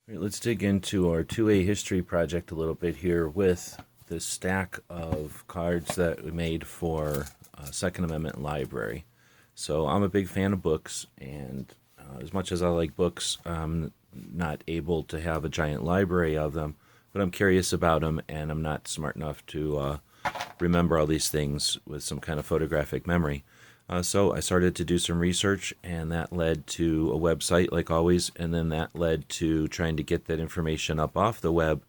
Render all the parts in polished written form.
All right, let's dig into our 2A history project a little bit here with this stack of cards that we made for Second Amendment Library. So I'm a big fan of books, and as much as I like books, I'm not able to have a giant library of them, but I'm curious about them, and I'm not smart enough to remember all these things with some kind of photographic memory. So I started to do some research, and that led to a website, like always, and then that led to trying to get that information up off the web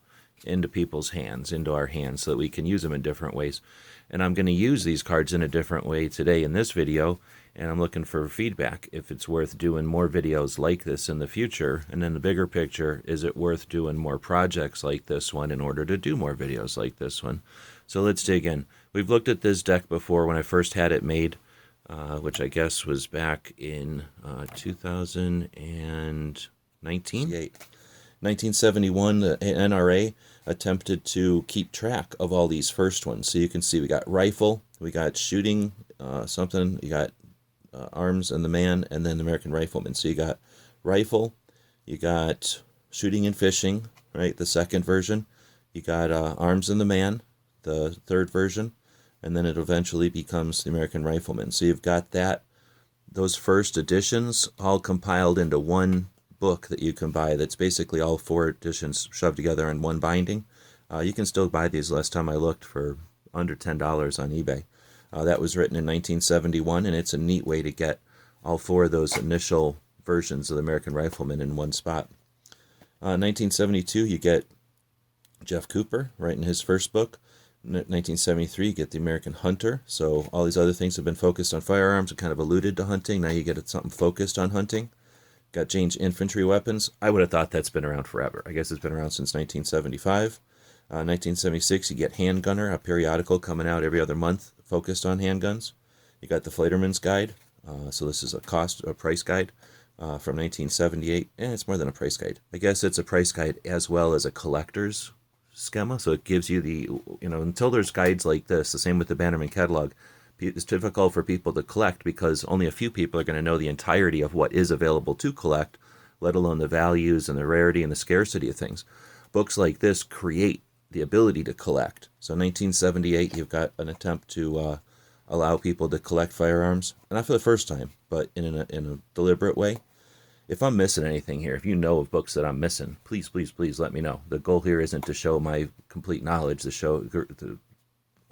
into people's hands, into our hands, so that we can use them in different ways. And I'm going to use these cards in a different way today in this video, and I'm looking for feedback if it's worth doing more videos like this in the future. And then the bigger picture, is it worth doing more projects like this one in order to do more videos like this one? So let's dig in. We've looked at this deck before when I first had it made, which I guess was back in 2019. 1971, the NRA attempted to keep track of all these first ones. So you can see we got rifle, we got shooting something, you got arms and the man, and then the American Rifleman. So you got rifle, you got shooting and fishing, right, the second version. You got arms and the man, the third version. And then it eventually becomes the American Rifleman. So you've got those first editions all compiled into one book that you can buy. That's basically all four editions shoved together in one binding. You can still buy these. Last time I looked, for under $10 on eBay. That was written in 1971, and it's a neat way to get all four of those initial versions of the American Rifleman in one spot. 1972, you get Jeff Cooper writing his first book. 1973, you get the American Hunter. So all these other things have been focused on firearms and kind of alluded to hunting. Now you get something focused on hunting. Got Jane's infantry weapons. I would have thought that's been around forever. I guess it's been around since 1975. 1976, you get Handgunner, a periodical coming out every other month focused on handguns. You got the Fighterman's Guide. So this is a price guide from 1978. And it's more than a price guide. I guess it's a price guide as well as a collector's schema, so it gives you until there's guides like this, the same with the Bannerman catalog, it's difficult for people to collect because only a few people are going to know the entirety of what is available to collect, let alone the values and the rarity and the scarcity of things. Books like this create the ability to collect. So 1978, you've got an attempt to allow people to collect firearms, not for the first time, but in a deliberate way. If I'm missing anything here, if you know of books that I'm missing, please, please, please let me know. The goal here isn't to show my complete knowledge. The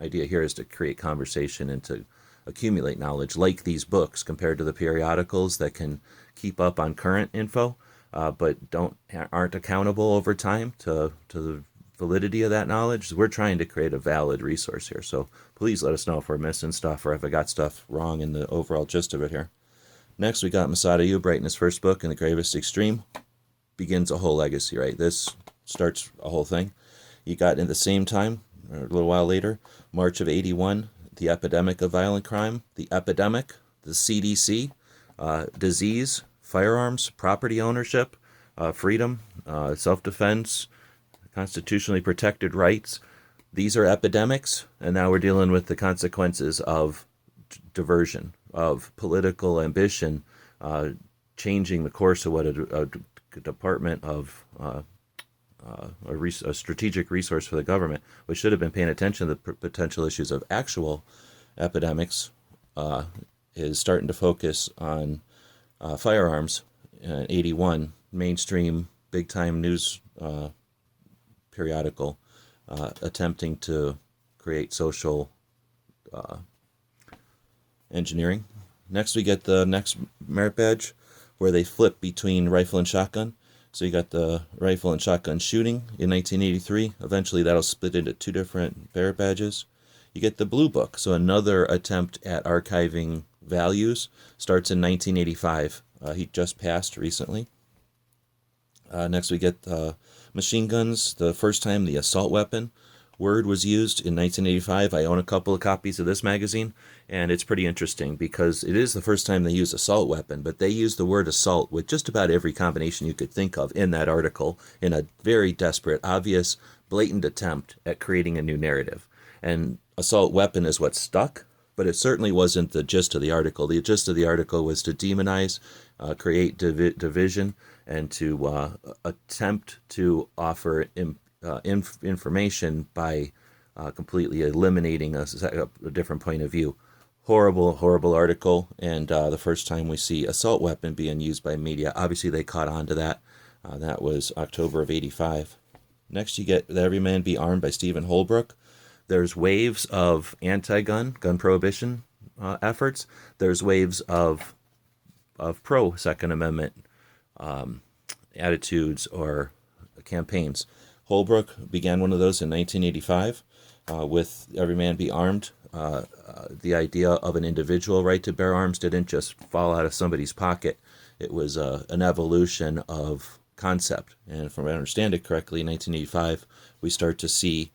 idea here is to create conversation and to accumulate knowledge like these books compared to the periodicals that can keep up on current info, but aren't accountable over time to the validity of that knowledge. We're trying to create a valid resource here. So please let us know if we're missing stuff or if I got stuff wrong in the overall gist of it here. Next, we got Masada Ubright in his first book, In the Gravest Extreme. Begins a whole legacy, right? This starts a whole thing. You got, in the same time, or a little while later, March of 81, The Epidemic of Violent Crime. The Epidemic, the CDC, disease, firearms, property ownership, freedom, self-defense, constitutionally protected rights. These are epidemics, and now we're dealing with the consequences of diversion, of political ambition, changing the course of what a department of a strategic resource for the government, which should have been paying attention to the potential issues of actual epidemics, is starting to focus on firearms. 81, mainstream, big-time news periodical, attempting to create social engineering. Next, we get the next merit badge, where they flip between rifle and shotgun. So you got the rifle and shotgun shooting in 1983. Eventually, that'll split into two different merit badges. You get the blue book, so another attempt at archiving values, starts in 1985. He just passed recently. Next, we get machine guns. The first time the assault weapon word was used in 1985. I own a couple of copies of this magazine, and it's pretty interesting because it is the first time they use assault weapon, but they use the word assault with just about every combination you could think of in that article in a very desperate, obvious, blatant attempt at creating a new narrative. And assault weapon is what stuck, but it certainly wasn't the gist of the article. The gist of the article was to demonize create division and to attempt to offer information by completely eliminating a different point of view. Horrible, horrible article, and the first time we see assault weapon being used by media. Obviously, they caught on to that. That was October of '85. Next, you get Every Man Be Armed by Stephen Holbrook. There's waves of gun prohibition efforts. There's waves of pro Second Amendment attitudes or campaigns. Holbrook began one of those in 1985 with Every Man Be Armed. The idea of an individual right to bear arms didn't just fall out of somebody's pocket. It was an evolution of concept. And if I understand it correctly, in 1985, we start to see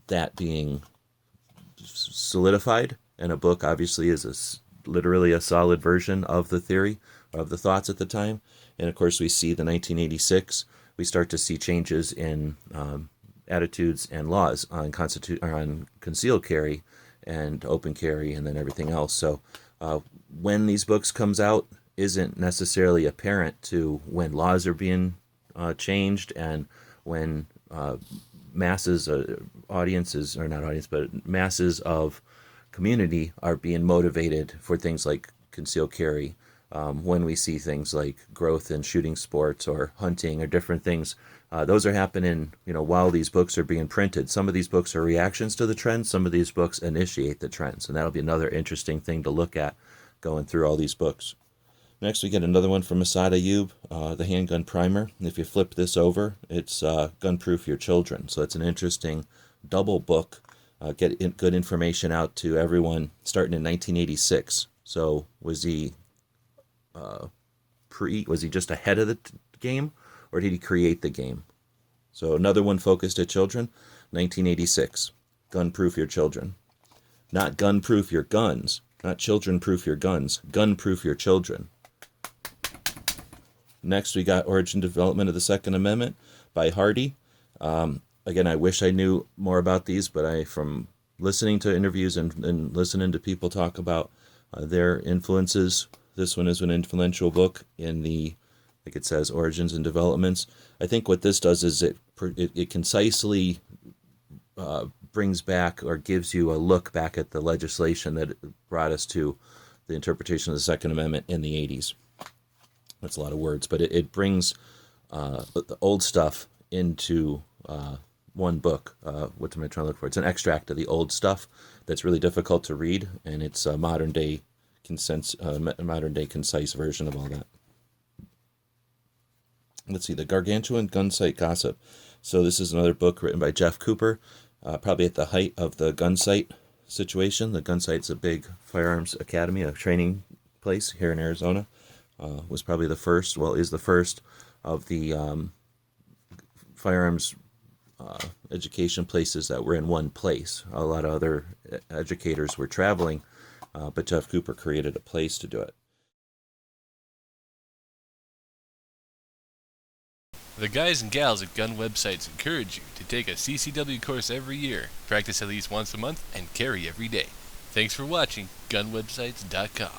that being solidified. And a book obviously is literally a solid version of the theory, of the thoughts at the time. And of course, we see the 1986, we start to see changes in attitudes and laws on concealed carry and open carry, and then everything else. So when these books comes out isn't necessarily apparent to when laws are being changed and when masses, audiences, or not audience, but masses of community are being motivated for things like concealed carry. When we see things like growth in shooting sports or hunting or different things, those are happening, while these books are being printed. Some of these books are reactions to the trends. Some of these books initiate the trends, and that'll be another interesting thing to look at going through all these books. Next, we get another one from Asad Ayub, the Handgun Primer. If you flip this over, it's Gun-Proof Your Children. So it's an interesting double book. Get good information out to everyone starting in 1986. So was he was he just ahead of the game, or did he create the game? So another one focused at children, 1986, Gun-Proof Your Children. Not gun-proof your guns, not children-proof your guns, gun-proof your children. Next, we got Origin Development of the Second Amendment by Hardy. Again, I wish I knew more about these, but from listening to interviews and listening to people talk about their influences, this one is an influential book in the, like it says, Origins and Developments. I think what this does is it concisely brings back or gives you a look back at the legislation that brought us to the interpretation of the Second Amendment in the 80s. That's a lot of words, but it brings the old stuff into one book. What am I trying to look for? It's an extract of the old stuff that's really difficult to read, and it's a modern day concise version of all that. Let's see, The Gargantuan Gun Sight Gossip. So this is another book written by Jeff Cooper, probably at the height of the gun sight situation. The gun sight's a big firearms academy, a training place here in Arizona. Was probably is the first of the firearms education places that were in one place. A lot of other educators were traveling, but Jeff Cooper created a place to do it. The guys and gals at gun websites encourage you to take a CCW course every year, practice at least once a month, and carry every day. Thanks for watching GunWebsites.com.